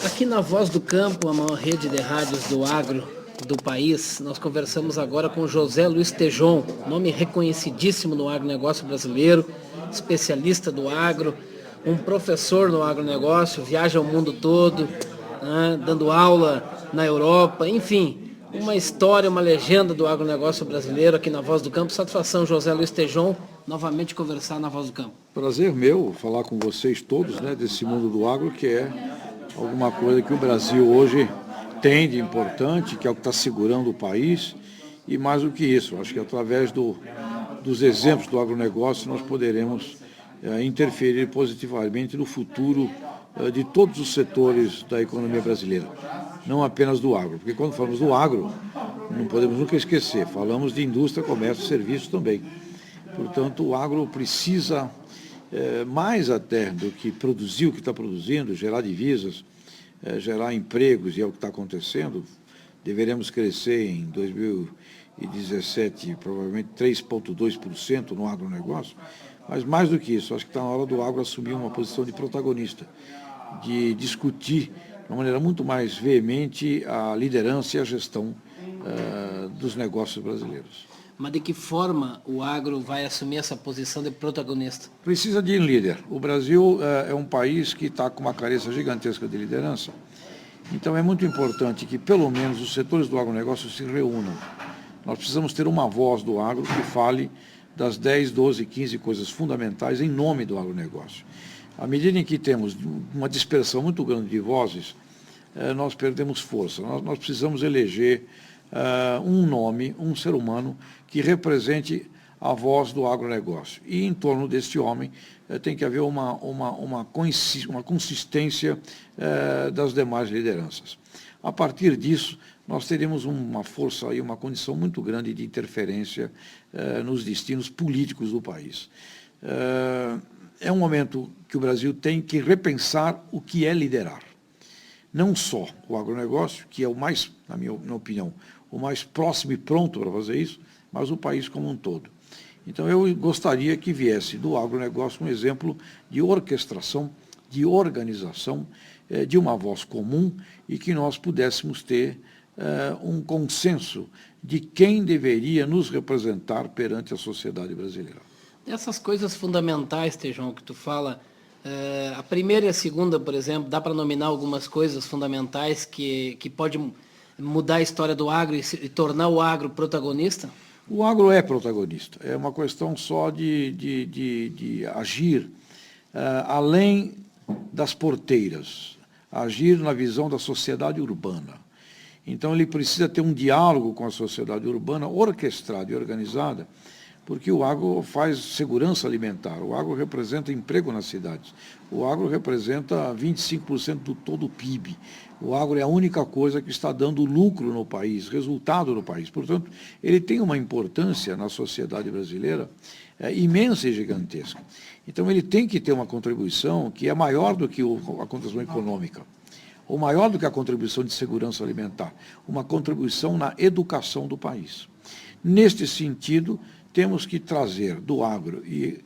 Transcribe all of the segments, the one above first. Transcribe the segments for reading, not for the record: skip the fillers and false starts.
Aqui na Voz do Campo, a maior rede de rádios do agro do país, nós conversamos agora com José Luiz Tejon, nome reconhecidíssimo no agronegócio brasileiro, especialista do agro, um professor no agronegócio, viaja o mundo todo, né, dando aula na Europa, enfim, uma história, uma legenda do agronegócio brasileiro aqui na Voz do Campo. Satisfação, José Luiz Tejon, novamente conversar na Voz do Campo. Prazer meu falar com vocês todos, né, desse mundo do agro, que é alguma coisa que o Brasil hoje tem de importante, que é o que está segurando o país, e mais do que isso, acho que através dos exemplos do agronegócio nós poderemos interferir positivamente no futuro de todos os setores da economia brasileira, não apenas do agro, porque quando falamos do agro, não podemos nunca esquecer, falamos de indústria, comércio e serviços também. Portanto, o agro precisa, mais até do que produzir o que está produzindo, gerar divisas, gerar empregos, e é o que está acontecendo. Deveremos crescer em 2017 provavelmente 3,2% no agronegócio, mas mais do que isso, acho que está na hora do agro assumir uma posição de protagonista, de discutir de uma maneira muito mais veemente a liderança e a gestão dos negócios brasileiros. Mas de que forma o agro vai assumir essa posição de protagonista? Precisa de um líder. O Brasil é um país que está com uma carência gigantesca de liderança. Então é muito importante que pelo menos os setores do agronegócio se reúnam. Nós precisamos ter uma voz do agro que fale das 10, 12, 15 coisas fundamentais em nome do agronegócio. À medida em que temos uma dispersão muito grande de vozes, nós perdemos força. Nós precisamos eleger um nome, um ser humano que represente a voz do agronegócio. E em torno deste homem tem que haver uma consistência das demais lideranças. A partir disso, nós teremos uma força e uma condição muito grande de interferência nos destinos políticos do país. É um momento que o Brasil tem que repensar o que é liderar. Não só o agronegócio, que é o mais, na minha opinião, o mais próximo e pronto para fazer isso, mas o país como um todo. Então, eu gostaria que viesse do agronegócio um exemplo de orquestração, de organização, de uma voz comum e que nós pudéssemos ter um consenso de quem deveria nos representar perante a sociedade brasileira. Essas coisas fundamentais, Tejon, que tu fala, a primeira e a segunda, por exemplo, dá para nominar algumas coisas fundamentais que pode mudar a história do agro e tornar o agro protagonista? O agro é protagonista, é uma questão só de agir além das porteiras, agir na visão da sociedade urbana. Então ele precisa ter um diálogo com a sociedade urbana orquestrada e organizada, porque o agro faz segurança alimentar, o agro representa emprego nas cidades, o agro representa 25% do todo o PIB, o agro é a única coisa que está dando lucro no país, resultado no país. Portanto, ele tem uma importância na sociedade brasileira imensa e gigantesca. Então, ele tem que ter uma contribuição que é maior do que a contribuição econômica, ou maior do que a contribuição de segurança alimentar, uma contribuição na educação do país. Neste sentido, temos que trazer do agro e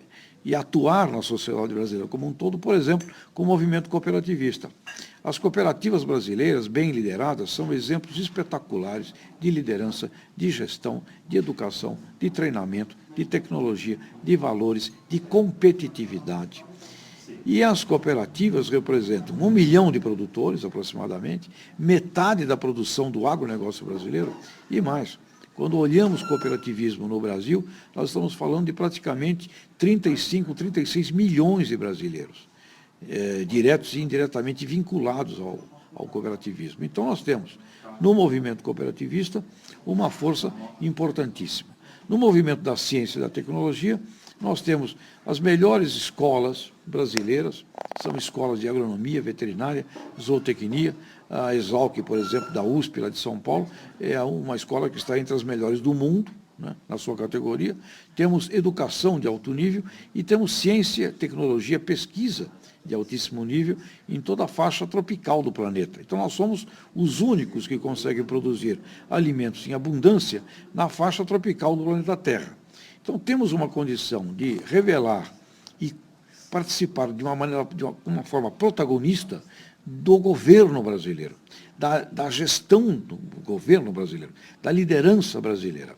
atuar na sociedade brasileira como um todo, por exemplo, com o movimento cooperativista. As cooperativas brasileiras, bem lideradas, são exemplos espetaculares de liderança, de gestão, de educação, de treinamento, de tecnologia, de valores, de competitividade. E as cooperativas representam 1 milhão de produtores, aproximadamente, metade da produção do agronegócio brasileiro e mais. Quando olhamos cooperativismo no Brasil, nós estamos falando de praticamente 35, 36 milhões de brasileiros, diretos e indiretamente vinculados ao cooperativismo. Então, nós temos, no movimento cooperativista, uma força importantíssima. No movimento da ciência e da tecnologia, nós temos as melhores escolas brasileiras, são escolas de agronomia, veterinária, zootecnia. A Exalc, por exemplo, da USP, lá de São Paulo, é uma escola que está entre as melhores do mundo, né, na sua categoria. Temos educação de alto nível e temos ciência, tecnologia, pesquisa de altíssimo nível em toda a faixa tropical do planeta. Então, nós somos os únicos que conseguem produzir alimentos em abundância na faixa tropical do planeta Terra. Então, temos uma condição de revelar e participar de uma forma protagonista do governo brasileiro, da gestão do governo brasileiro, da liderança brasileira.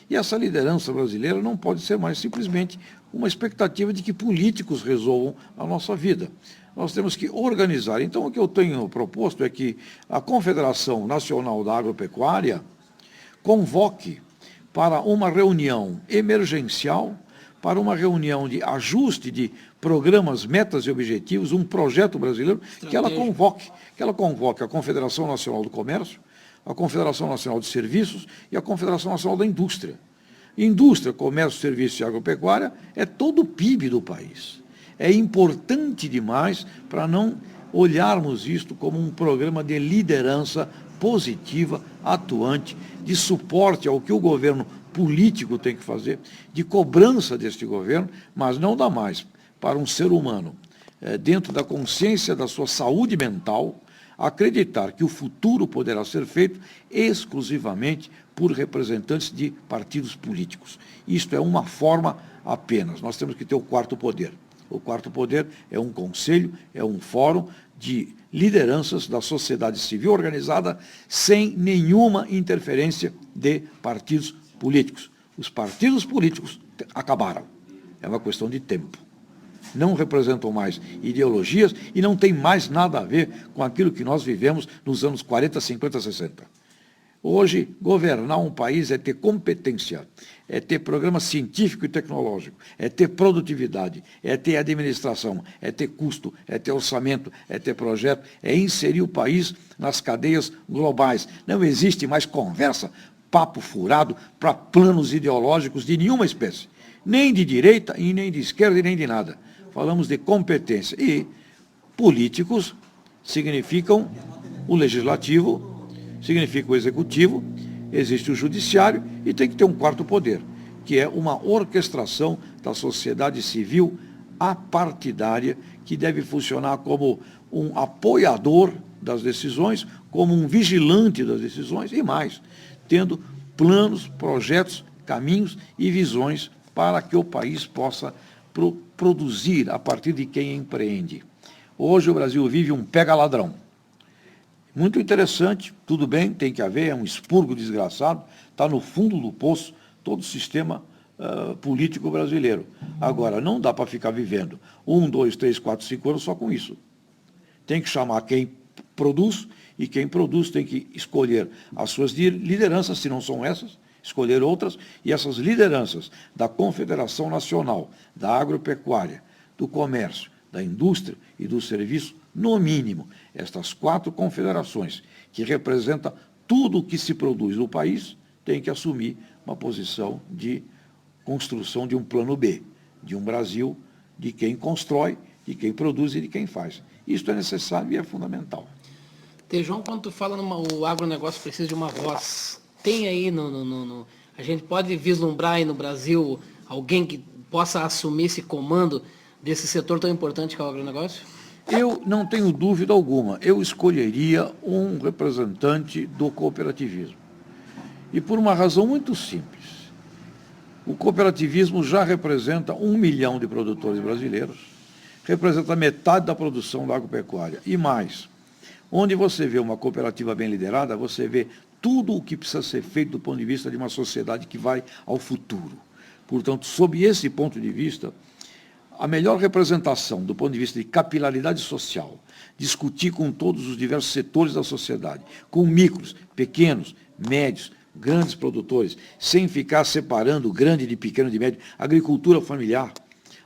E essa liderança brasileira não pode ser mais simplesmente uma expectativa de que políticos resolvam a nossa vida. Nós temos que organizar. Então, o que eu tenho proposto é que a Confederação Nacional da Agropecuária convoque para uma reunião emergencial, para uma reunião de ajuste de programas, metas e objetivos, um projeto brasileiro, que ela convoque a Confederação Nacional do Comércio, a Confederação Nacional de Serviços e a Confederação Nacional da Indústria. Indústria, comércio, serviço e agropecuária é todo o PIB do país. É importante demais para não olharmos isto como um programa de liderança positiva, atuante, de suporte ao que o governo político tem que fazer, de cobrança deste governo, mas não dá mais para um ser humano, dentro da consciência da sua saúde mental, acreditar que o futuro poderá ser feito exclusivamente por representantes de partidos políticos. Isto é uma forma apenas. Nós temos que ter o quarto poder. O quarto poder é um conselho, é um fórum de lideranças da sociedade civil organizada sem nenhuma interferência de partidos políticos. Os partidos políticos acabaram. É uma questão de tempo. Não representam mais ideologias e não tem mais nada a ver com aquilo que nós vivemos nos anos 40, 50, 60. Hoje, governar um país é ter competência, é ter programa científico e tecnológico, é ter produtividade, é ter administração, é ter custo, é ter orçamento, é ter projeto, é inserir o país nas cadeias globais. Não existe mais conversa, papo furado para planos ideológicos de nenhuma espécie, nem de direita e nem de esquerda e nem de nada. Falamos de competência. E políticos significam o legislativo, significa o executivo, existe o judiciário e tem que ter um quarto poder, que é uma orquestração da sociedade civil apartidária, que deve funcionar como um apoiador das decisões, como um vigilante das decisões e mais, tendo planos, projetos, caminhos e visões para que o país possa produzir a partir de quem empreende. Hoje o Brasil vive um pega-ladrão. Muito interessante, tudo bem, tem que haver, é um expurgo desgraçado, está no fundo do poço todo o sistema político brasileiro. Agora, não dá para ficar vivendo 1, 2, 3, 4, 5 anos só com isso. Tem que chamar quem produz, e quem produz tem que escolher as suas lideranças, se não são essas, escolher outras, e essas lideranças da Confederação Nacional da Agropecuária, do Comércio, da Indústria e do Serviço, no mínimo, estas 4 confederações, que representam tudo o que se produz no país, têm que assumir uma posição de construção de um plano B, de um Brasil de quem constrói, de quem produz e de quem faz. Isto é necessário e é fundamental. Tejão, quando tu fala o agronegócio precisa de uma voz, tem aí a gente pode vislumbrar aí no Brasil alguém que possa assumir esse comando desse setor tão importante que é o agronegócio? Eu não tenho dúvida alguma, eu escolheria um representante do cooperativismo. E por uma razão muito simples. O cooperativismo já representa 1 milhão de produtores brasileiros, representa metade da produção da agropecuária e mais. Onde você vê uma cooperativa bem liderada, você vê tudo o que precisa ser feito do ponto de vista de uma sociedade que vai ao futuro. Portanto, sob esse ponto de vista, a melhor representação do ponto de vista de capilaridade social, discutir com todos os diversos setores da sociedade, com micros, pequenos, médios, grandes produtores, sem ficar separando grande de pequeno de médio, agricultura familiar.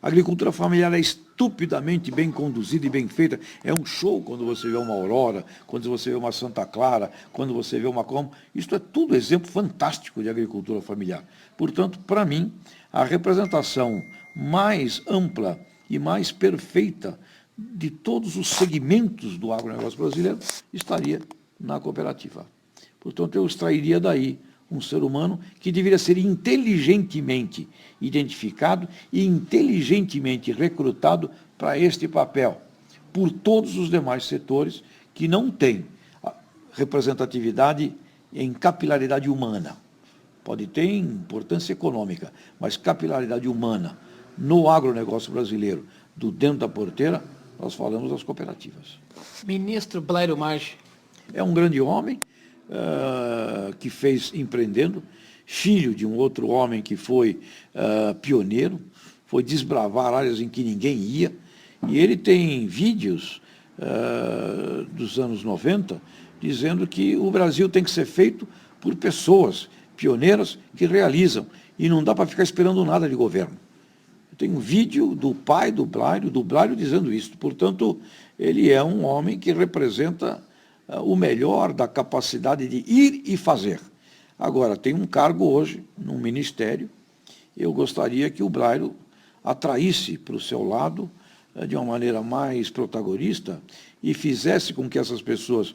A agricultura familiar é estupidamente bem conduzida e bem feita. É um show quando você vê uma Aurora, quando você vê uma Santa Clara, quando você vê uma Como. Isto é tudo exemplo fantástico de agricultura familiar. Portanto, para mim, a representação mais ampla e mais perfeita de todos os segmentos do agronegócio brasileiro estaria na cooperativa. Portanto, eu extrairia daí um ser humano que deveria ser inteligentemente identificado e inteligentemente recrutado para este papel, por todos os demais setores que não têm representatividade em capilaridade humana. Pode ter importância econômica, mas capilaridade humana no agronegócio brasileiro, do dentro da porteira, nós falamos das cooperativas. Ministro Blairo Maggi. É um grande homem que fez empreendendo, filho de um outro homem que foi pioneiro, foi desbravar áreas em que ninguém ia, e ele tem vídeos dos anos 90 dizendo que o Brasil tem que ser feito por pessoas pioneiras que realizam, e não dá para ficar esperando nada de governo. Tem um vídeo do pai do Blairo dizendo isso. Portanto, ele é um homem que representa o melhor da capacidade de ir e fazer. Agora, tem um cargo hoje, num ministério, eu gostaria que o Blairo atraísse para o seu lado de uma maneira mais protagonista e fizesse com que essas pessoas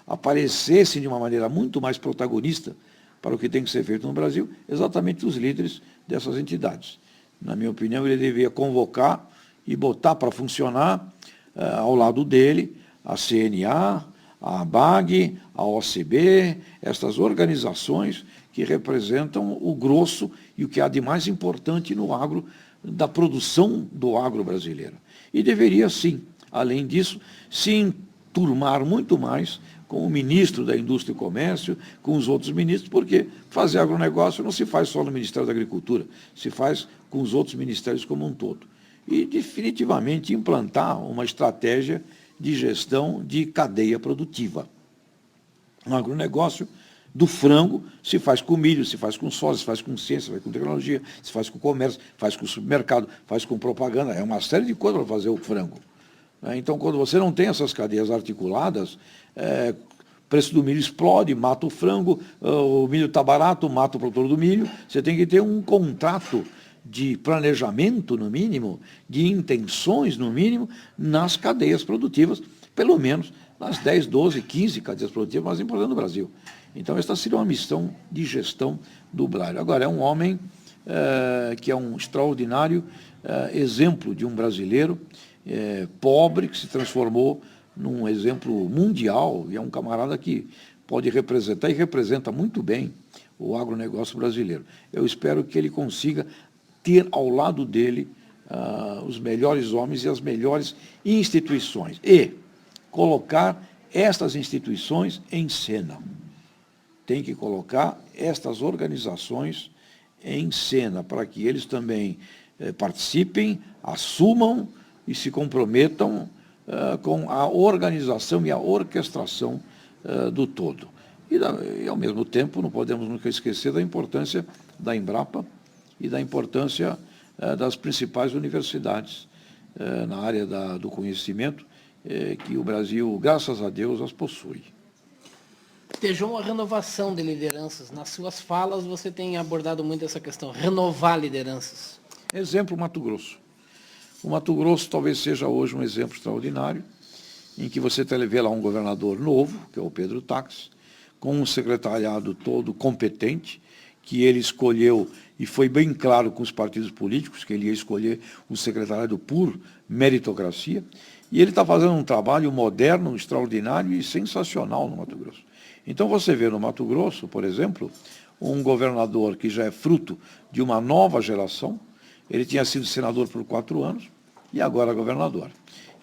aparecessem de uma maneira muito mais protagonista para o que tem que ser feito no Brasil, exatamente os líderes dessas entidades. Na minha opinião, ele deveria convocar e botar para funcionar ao lado dele a CNA, a ABAG, a OCB, essas organizações que representam o grosso e o que há de mais importante no agro, da produção do agro brasileiro. E deveria, sim, além disso, se enturmar muito mais com o ministro da Indústria e Comércio, com os outros ministros, porque fazer agronegócio não se faz só no Ministério da Agricultura, se faz com os outros ministérios como um todo. E, definitivamente, implantar uma estratégia de gestão de cadeia produtiva. No agronegócio do frango se faz com milho, se faz com soja, se faz com ciência, se faz com tecnologia, se faz com comércio, faz com supermercado, faz com propaganda, é uma série de coisas para fazer o frango. Então, quando você não tem essas cadeias articuladas, o preço do milho explode, mata o frango, o milho está barato, mata o produtor do milho. Você tem que ter um contrato de planejamento, no mínimo, de intenções, no mínimo, nas cadeias produtivas, pelo menos nas 10, 12, 15 cadeias produtivas mais importantes do Brasil. Então, esta seria uma missão de gestão do Blairo. Agora, é um homem que é um extraordinário exemplo de um brasileiro pobre, que se transformou num exemplo mundial, e é um camarada que pode representar, e representa muito bem, o agronegócio brasileiro. Eu espero que ele consiga ter ao lado dele os melhores homens e as melhores instituições, e colocar estas instituições em cena. Tem que colocar estas organizações em cena, para que eles também participem, assumam e se comprometam com a organização e a orquestração do todo. E, ao mesmo tempo, não podemos nunca esquecer da importância da Embrapa e da importância das principais universidades na área do conhecimento, que o Brasil, graças a Deus, as possui. Tejon, a renovação de lideranças. Nas suas falas, você tem abordado muito essa questão, renovar lideranças. Exemplo, Mato Grosso. O Mato Grosso talvez seja hoje um exemplo extraordinário, em que você vê lá um governador novo, que é o Pedro Táxi, com um secretariado todo competente, que ele escolheu, e foi bem claro com os partidos políticos, que ele ia escolher o secretariado por meritocracia, e ele está fazendo um trabalho moderno, extraordinário e sensacional no Mato Grosso. Então você vê no Mato Grosso, por exemplo, um governador que já é fruto de uma nova geração. Ele tinha sido senador por 4 anos e agora governador.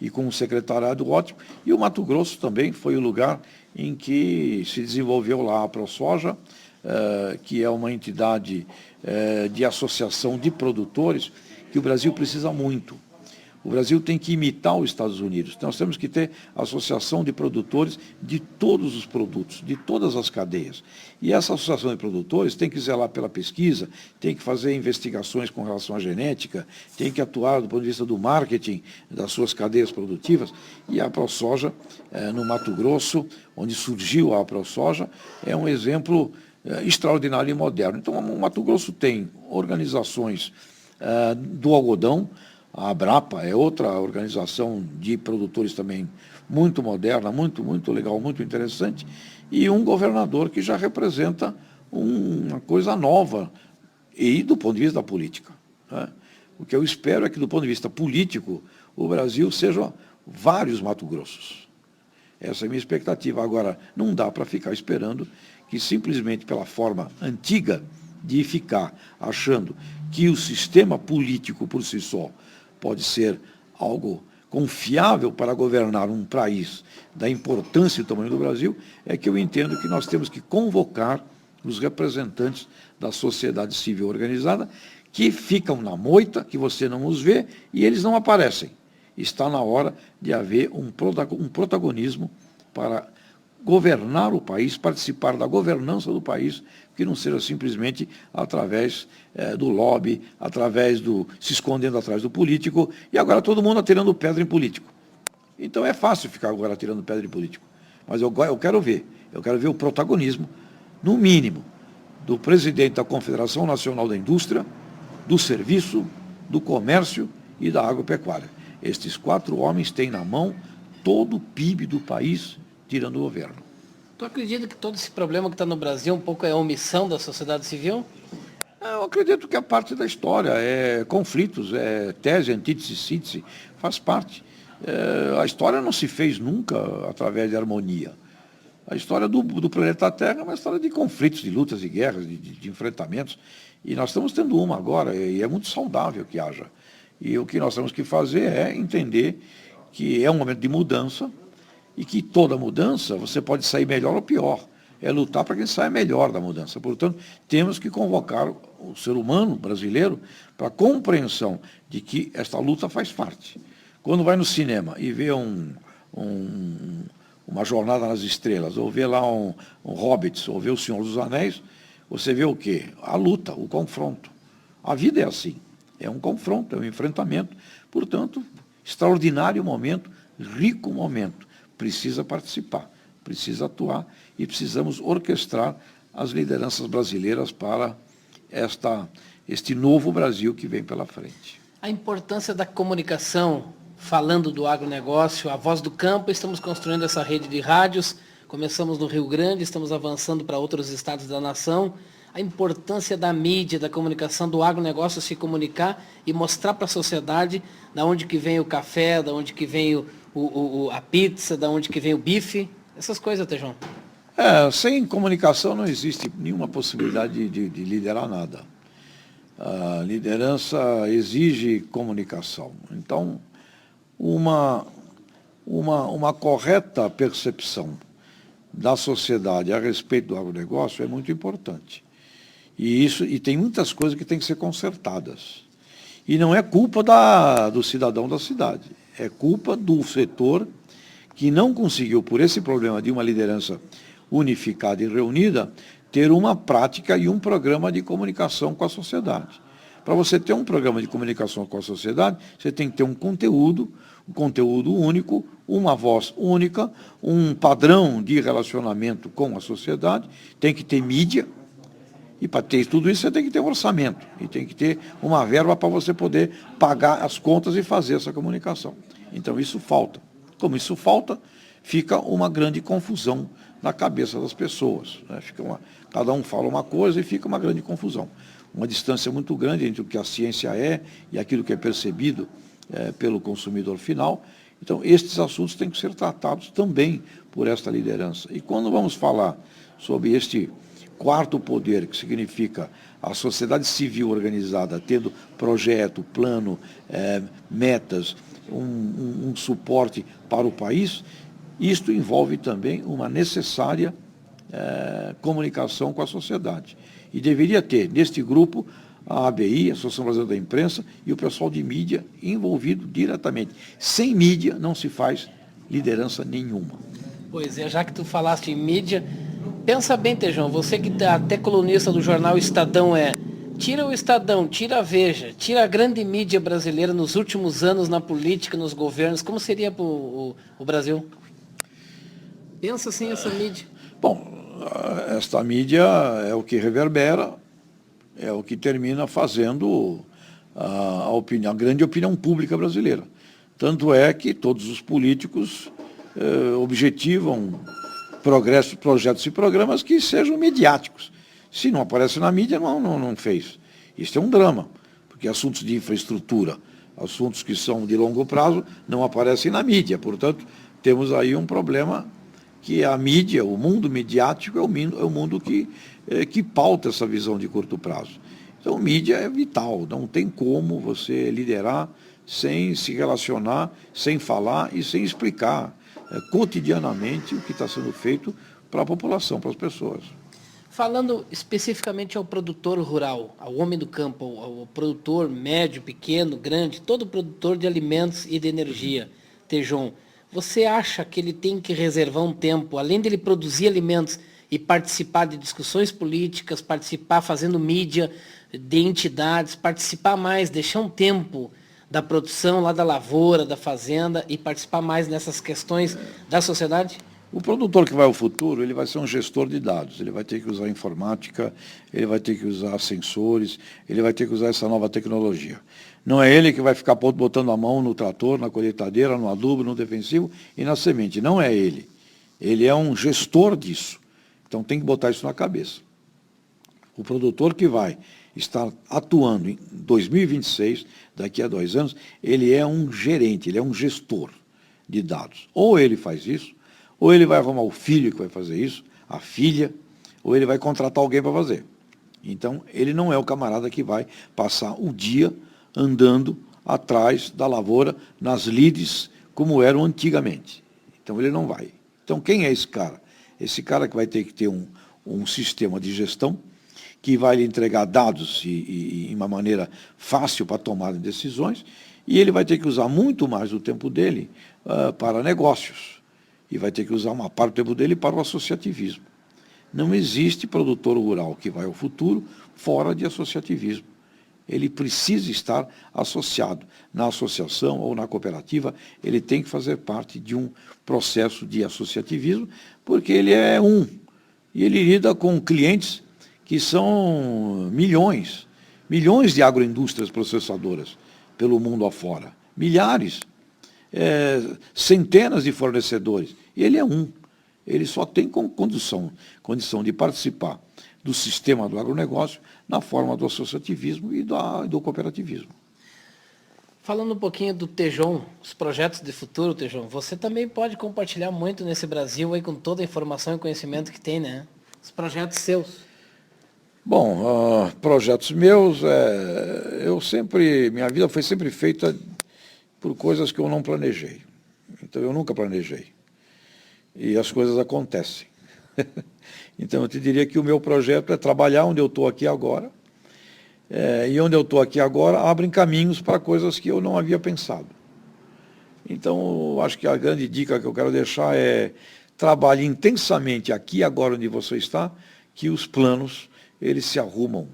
E com um secretariado ótimo. E o Mato Grosso também foi o lugar em que se desenvolveu lá a ProSoja, que é uma entidade de associação de produtores que o Brasil precisa muito. O Brasil tem que imitar os Estados Unidos. Nós temos que ter associação de produtores de todos os produtos, de todas as cadeias. E essa associação de produtores tem que zelar pela pesquisa, tem que fazer investigações com relação à genética, tem que atuar do ponto de vista do marketing das suas cadeias produtivas. E a ProSoja, no Mato Grosso, onde surgiu a ProSoja, é um exemplo extraordinário e moderno. Então, o Mato Grosso tem organizações do algodão. A Abrapa é outra organização de produtores também muito moderna, muito legal, muito interessante, e um governador que já representa uma coisa nova, e do ponto de vista da política. Né? O que eu espero é que, do ponto de vista político, o Brasil seja vários Mato Grossos. Essa é a minha expectativa. Agora, não dá para ficar esperando que, simplesmente pela forma antiga de ficar achando que o sistema político por si só pode ser algo confiável para governar um país da importância e do tamanho do Brasil, é que eu entendo que nós temos que convocar os representantes da sociedade civil organizada, que ficam na moita, que você não os vê, e eles não aparecem. Está na hora de haver um protagonismo para governar o país, participar da governança do país, que não seja simplesmente através do lobby, se escondendo atrás do político, e agora todo mundo atirando pedra em político. Então é fácil ficar agora atirando pedra em político. Mas eu quero ver o protagonismo, no mínimo, do presidente da Confederação Nacional da Indústria, do Serviço, do Comércio e da Agropecuária. Estes 4 homens têm na mão todo o PIB do país, tirando o governo. Tu acredita que todo esse problema que está no Brasil um pouco é a omissão da sociedade civil? Eu acredito que é parte da história, é conflitos, é tese, antítese, síntese, faz parte. A história não se fez nunca através de harmonia. A história do planeta Terra é uma história de conflitos, de lutas, de guerras, de enfrentamentos. E nós estamos tendo uma agora, e é muito saudável que haja. E o que nós temos que fazer é entender que é um momento de mudança, e que toda mudança você pode sair melhor ou pior. É lutar para que saia melhor da mudança. Portanto, temos que convocar o ser humano brasileiro para a compreensão de que esta luta faz parte. Quando vai no cinema e vê uma Jornada nas Estrelas, ou vê lá um Hobbit, ou vê o Senhor dos Anéis, você vê o quê? A luta, o confronto. A vida é assim. É um confronto, é um enfrentamento. Portanto, extraordinário momento, rico momento. Precisa participar, precisa atuar e precisamos orquestrar as lideranças brasileiras para este novo Brasil que vem pela frente. A importância da comunicação, falando do agronegócio, a voz do campo, estamos construindo essa rede de rádios, começamos no Rio Grande, estamos avançando para outros estados da nação. A importância da mídia, da comunicação, do agronegócio se comunicar e mostrar para a sociedade da onde que vem o café, da onde que vem a pizza, da onde que vem o bife, essas coisas, Tejão. Sem comunicação não existe nenhuma possibilidade de liderar nada. A liderança exige comunicação. Então, uma correta percepção da sociedade a respeito do agronegócio é muito importante. E tem muitas coisas que têm que ser consertadas. E não é culpa do cidadão da cidade, é culpa do setor que não conseguiu, por esse problema de uma liderança unificada e reunida, ter uma prática e um programa de comunicação com a sociedade. Para você ter um programa de comunicação com a sociedade, você tem que ter um conteúdo único, uma voz única, um padrão de relacionamento com a sociedade, tem que ter mídia. E para ter tudo isso, você tem que ter um orçamento e tem que ter uma verba para você poder pagar as contas e fazer essa comunicação. Então, isso falta. Como isso falta, fica uma grande confusão na cabeça das pessoas. Né? Cada um fala uma coisa e fica uma grande confusão. Uma distância muito grande entre o que a ciência é e aquilo que é percebido pelo consumidor final. Então, estes assuntos têm que ser tratados também por esta liderança. E quando vamos falar sobre este quarto poder, que significa a sociedade civil organizada, tendo projeto, plano, metas, um suporte para o país, isto envolve também uma necessária comunicação com a sociedade. E deveria ter, neste grupo, a ABI, a Associação Brasileira da Imprensa, e o pessoal de mídia envolvido diretamente. Sem mídia não se faz liderança nenhuma. Pois é, já que tu falaste em mídia, pensa bem, Tejão, você que é até colunista do jornal Estadão tira o Estadão, tira a Veja, tira a grande mídia brasileira nos últimos anos na política, nos governos, como seria o Brasil? Pensa assim essa mídia. Bom, esta mídia é o que reverbera, é o que termina fazendo a grande opinião pública brasileira. Tanto é que todos os políticos objetivam projetos e programas que sejam midiáticos. Se não aparece na mídia, não fez. Isso é um drama, porque assuntos de infraestrutura, assuntos que são de longo prazo, não aparecem na mídia. Portanto, temos aí um problema que a mídia, o mundo midiático, é o mundo que pauta essa visão de curto prazo. Então, mídia é vital, não tem como você liderar sem se relacionar, sem falar e sem explicar cotidianamente o que está sendo feito para a população, para as pessoas. Falando especificamente ao produtor rural, ao homem do campo, ao produtor médio, pequeno, grande, todo produtor de alimentos e de energia, Tejon, você acha que ele tem que reservar um tempo, além dele produzir alimentos e participar de discussões políticas, participar fazendo mídia de entidades, participar mais, deixar um tempo da produção lá da lavoura, da fazenda e participar mais nessas questões da sociedade? O produtor que vai ao futuro, ele vai ser um gestor de dados, ele vai ter que usar informática, ele vai ter que usar sensores, ele vai ter que usar essa nova tecnologia. Não é ele que vai ficar botando a mão no trator, na colheitadeira, no adubo, no defensivo e na semente. Não é ele. Ele é um gestor disso. Então tem que botar isso na cabeça. O produtor que vai estar atuando em 2026, daqui a 2 anos, ele é um gerente, ele é um gestor de dados. Ou ele faz isso, ou ele vai arrumar o filho que vai fazer isso, a filha, ou ele vai contratar alguém para fazer. Então, ele não é o camarada que vai passar o dia andando atrás da lavoura, nas lides, como eram antigamente. Então, ele não vai. Então, quem é esse cara? Esse cara que vai ter que ter um sistema de gestão, que vai lhe entregar dados e uma maneira fácil para tomar decisões, e ele vai ter que usar muito mais o tempo dele para negócios. E vai ter que usar uma parte do tempo dele para o associativismo. Não existe produtor rural que vai ao futuro fora de associativismo. Ele precisa estar associado na associação ou na cooperativa, ele tem que fazer parte de um processo de associativismo, porque ele é e ele lida com clientes que são milhões de agroindústrias processadoras pelo mundo afora, milhares. Centenas de fornecedores. E ele é Ele só tem condição de participar do sistema do agronegócio na forma do associativismo e do cooperativismo. Falando um pouquinho do Tejon, os projetos de futuro, Tejon, você também pode compartilhar muito nesse Brasil aí com toda a informação e conhecimento que tem, né? Os projetos seus. Bom, projetos meus, minha vida foi sempre feita por coisas que eu não planejei. Então, eu nunca planejei. E as coisas acontecem. Então, eu te diria que o meu projeto é trabalhar onde eu estou aqui agora. E onde eu estou aqui agora, abrem caminhos para coisas que eu não havia pensado. Então, eu acho que a grande dica que eu quero deixar é trabalhe intensamente aqui agora onde você está, que os planos, eles se arrumam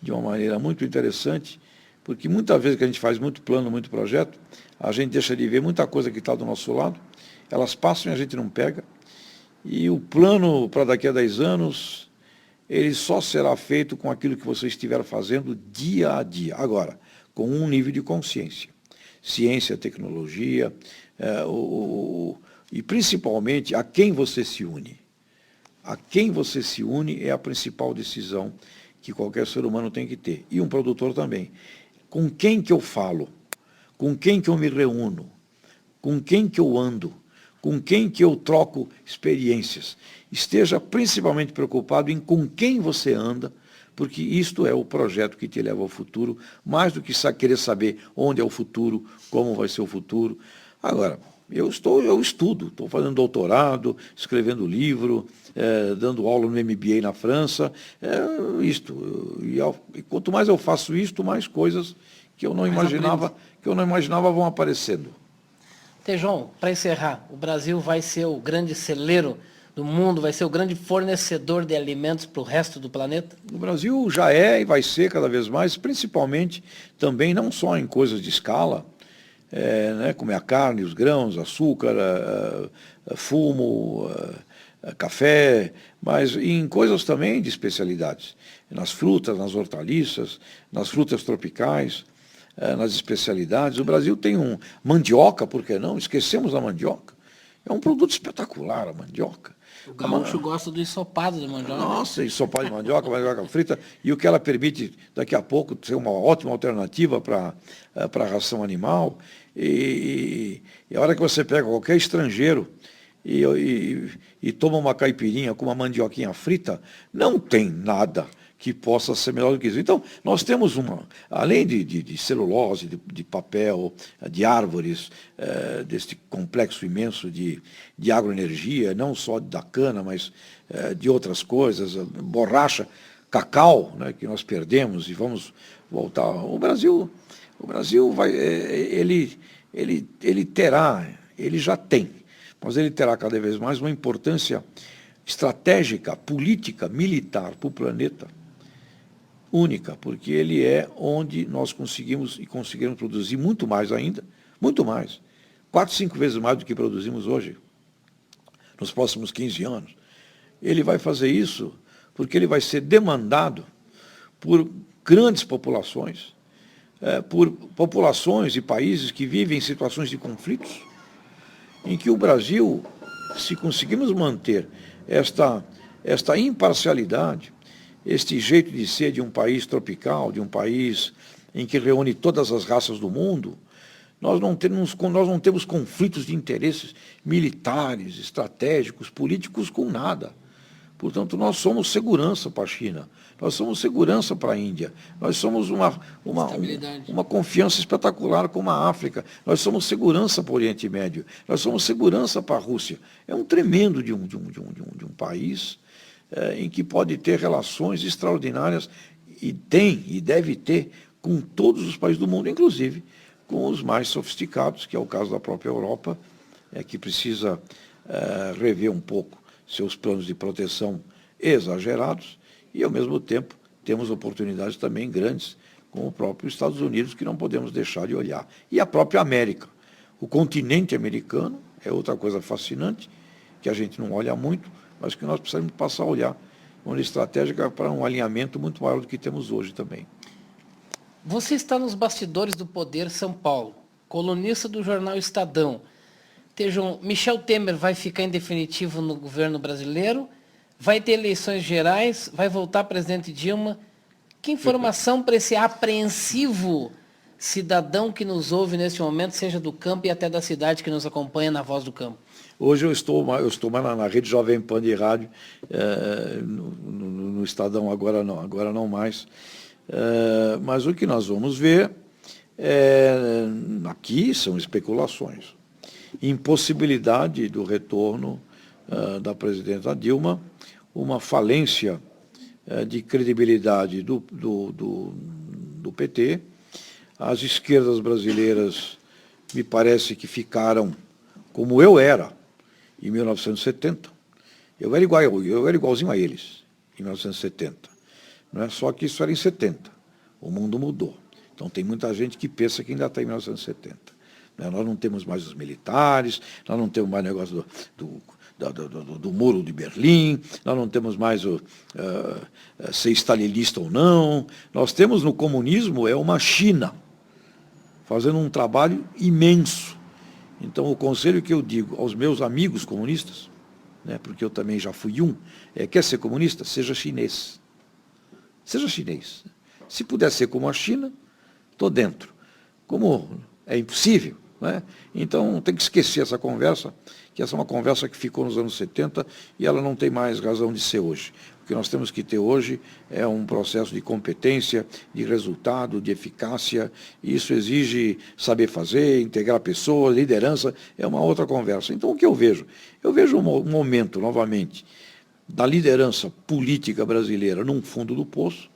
de uma maneira muito interessante, porque muitas vezes que a gente faz muito plano, muito projeto, a gente deixa de ver muita coisa que está do nosso lado, elas passam e a gente não pega, e o plano para daqui a 10 anos, ele só será feito com aquilo que você estiver fazendo dia a dia. Agora, com um nível de consciência. Ciência, tecnologia, e principalmente a quem você se une. A quem você se une é a principal decisão que qualquer ser humano tem que ter. E um produtor também. Com quem que eu falo? Com quem que eu me reúno? Com quem que eu ando? Com quem que eu troco experiências? Esteja principalmente preocupado em com quem você anda, porque isto é o projeto que te leva ao futuro, mais do que querer saber onde é o futuro, como vai ser o futuro. Agora, eu estudo, estou fazendo doutorado, escrevendo livro, dando aula no MBA na França, E quanto mais eu faço isto, mais coisas que eu não imaginava vão aparecendo. Tejon, para encerrar, o Brasil vai ser o grande celeiro do mundo, vai ser o grande fornecedor de alimentos para o resto do planeta? O Brasil já é e vai ser cada vez mais, principalmente também não só em coisas de escala, como é a carne, os grãos, açúcar, fumo, café, mas em coisas também de especialidades, nas frutas, nas hortaliças, nas frutas tropicais, nas especialidades. O Brasil tem mandioca, por que não? Esquecemos da mandioca. É um produto espetacular, a mandioca. O gaúcho gosta do ensopado de mandioca. Nossa, ensopado de mandioca frita, e o que ela permite, daqui a pouco, ser uma ótima alternativa para a ração animal. E a hora que você pega qualquer estrangeiro e toma uma caipirinha com uma mandioquinha frita, não tem nada que possa ser melhor do que isso. Então, nós temos além de celulose, de papel, de árvores, deste complexo imenso de agroenergia, não só da cana, mas de outras coisas, borracha, cacau, né, que nós perdemos e vamos voltar. O Brasil vai, ele terá, ele já tem, mas ele terá cada vez mais uma importância estratégica, política, militar para o planeta única, porque ele é onde nós conseguimos produzir muito mais ainda, muito mais, 4, 5 vezes mais do que produzimos hoje, nos próximos 15 anos. Ele vai fazer isso porque ele vai ser demandado por grandes populações, por populações e países que vivem em situações de conflitos, em que o Brasil, se conseguirmos manter esta imparcialidade, este jeito de ser de um país tropical, de um país em que reúne todas as raças do mundo, nós não temos conflitos de interesses militares, estratégicos, políticos com nada. Portanto, nós somos segurança para a China, nós somos segurança para a Índia, nós somos uma confiança espetacular com a África, nós somos segurança para o Oriente Médio, nós somos segurança para a Rússia. É um tremendo de um país em que pode ter relações extraordinárias, e tem, e deve ter, com todos os países do mundo, inclusive com os mais sofisticados, que é o caso da própria Europa, que precisa rever um pouco seus planos de proteção exagerados, e, ao mesmo tempo, temos oportunidades também grandes com o próprio Estados Unidos, que não podemos deixar de olhar. E a própria América. O continente americano é outra coisa fascinante, que a gente não olha muito, mas que nós precisamos passar a olhar, uma estratégia para um alinhamento muito maior do que temos hoje também. Você está nos bastidores do Poder São Paulo, colunista do jornal Estadão. Tejon, Michel Temer vai ficar em definitivo no governo brasileiro? Vai ter eleições gerais? Vai voltar presidente Dilma? Que informação para esse apreensivo cidadão que nos ouve neste momento, seja do campo e até da cidade, que nos acompanha na Voz do Campo? Hoje eu estou mais na rede Jovem Pan de rádio, no Estadão agora não mais. Mas o que nós vamos ver aqui são especulações. Impossibilidade do retorno da presidenta Dilma, uma falência de credibilidade do PT. As esquerdas brasileiras me parece que ficaram como eu era em 1970. Eu era igualzinho a eles em 1970. Não é só que isso era em 70. O mundo mudou. Então tem muita gente que pensa que ainda está em 1970. Nós não temos mais os militares, nós não temos mais negócio do muro de Berlim, nós não temos mais ser stalinista ou não. Nós temos no comunismo uma China fazendo um trabalho imenso. Então o conselho que eu digo aos meus amigos comunistas, porque eu também já fui quer ser comunista? Seja chinês. Seja chinês. Se puder ser como a China, estou dentro. Como é impossível, então tem que esquecer essa conversa, que essa é uma conversa que ficou nos anos 70 e ela não tem mais razão de ser hoje. O que nós temos que ter hoje é um processo de competência, de resultado, de eficácia, e isso exige saber fazer, integrar pessoas, liderança, é uma outra conversa. Então o que eu vejo? Eu vejo um momento, novamente, da liderança política brasileira num fundo do poço.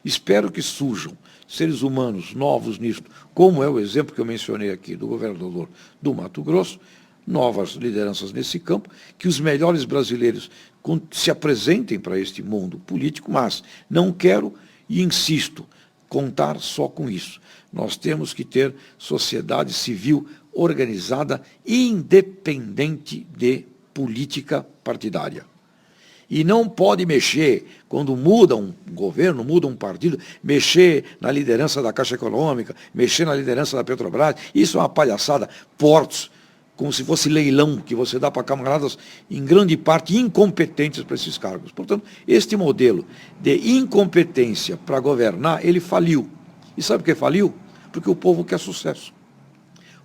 Espero que surjam seres humanos novos nisso, como é o exemplo que eu mencionei aqui do governador do Mato Grosso, novas lideranças nesse campo, que os melhores brasileiros se apresentem para este mundo político, mas não quero e insisto, contar só com isso. Nós temos que ter sociedade civil organizada, independente de política partidária. E não pode mexer, quando muda um governo, muda um partido, mexer na liderança da Caixa Econômica, mexer na liderança da Petrobras. Isso é uma palhaçada. Portos, como se fosse leilão, que você dá para camaradas, em grande parte, incompetentes para esses cargos. Portanto, este modelo de incompetência para governar, ele faliu. E sabe por que faliu? Porque o povo quer sucesso.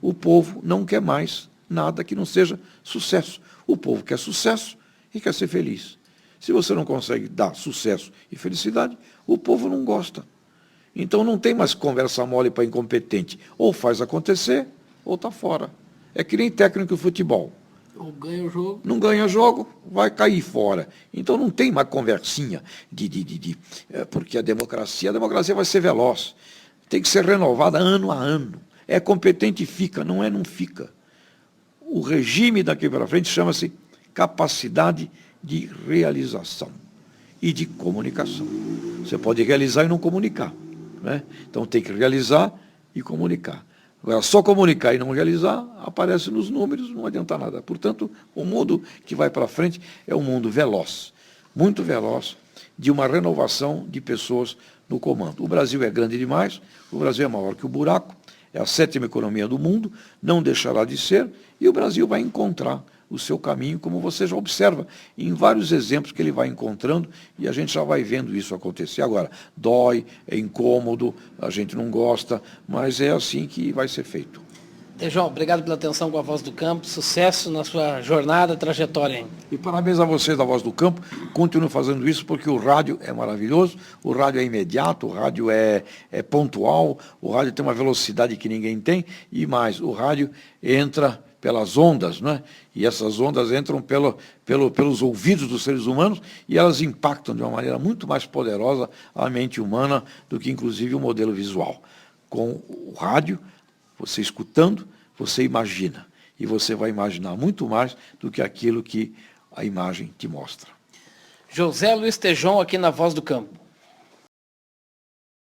O povo não quer mais nada que não seja sucesso. O povo quer sucesso e quer ser feliz. Se você não consegue dar sucesso e felicidade, o povo não gosta. Então não tem mais conversa mole para incompetente. Ou faz acontecer, ou está fora. É que nem técnico de futebol. Ou ganha o jogo. Não ganha jogo, vai cair fora. Então não tem mais conversinha porque a democracia vai ser veloz. Tem que ser renovada ano a ano. É competente e fica, não é não fica. O regime daqui para frente chama-se capacidade de realização e de comunicação. Você pode realizar e não comunicar, né? Então tem que realizar e comunicar. Agora, só comunicar e não realizar, aparece nos números, não adianta nada. Portanto, o mundo que vai para frente é um mundo veloz, muito veloz, de uma renovação de pessoas no comando. O Brasil é grande demais, o Brasil é maior que o buraco, é a 7ª economia do mundo, não deixará de ser, e o Brasil vai encontrar o seu caminho, como você já observa, em vários exemplos que ele vai encontrando, e a gente já vai vendo isso acontecer. Agora, dói, é incômodo, a gente não gosta, mas é assim que vai ser feito. João, obrigado pela atenção com a Voz do Campo, sucesso na sua jornada, trajetória, hein? E parabéns a vocês da Voz do Campo, continuem fazendo isso, porque o rádio é maravilhoso, o rádio é imediato, o rádio é pontual, o rádio tem uma velocidade que ninguém tem, e mais, o rádio entra pelas ondas, né? E essas ondas entram pelos ouvidos dos seres humanos e elas impactam de uma maneira muito mais poderosa a mente humana do que, inclusive, o modelo visual. Com o rádio, você escutando, você imagina. E você vai imaginar muito mais do que aquilo que a imagem te mostra. José Luiz Tejon aqui na Voz do Campo.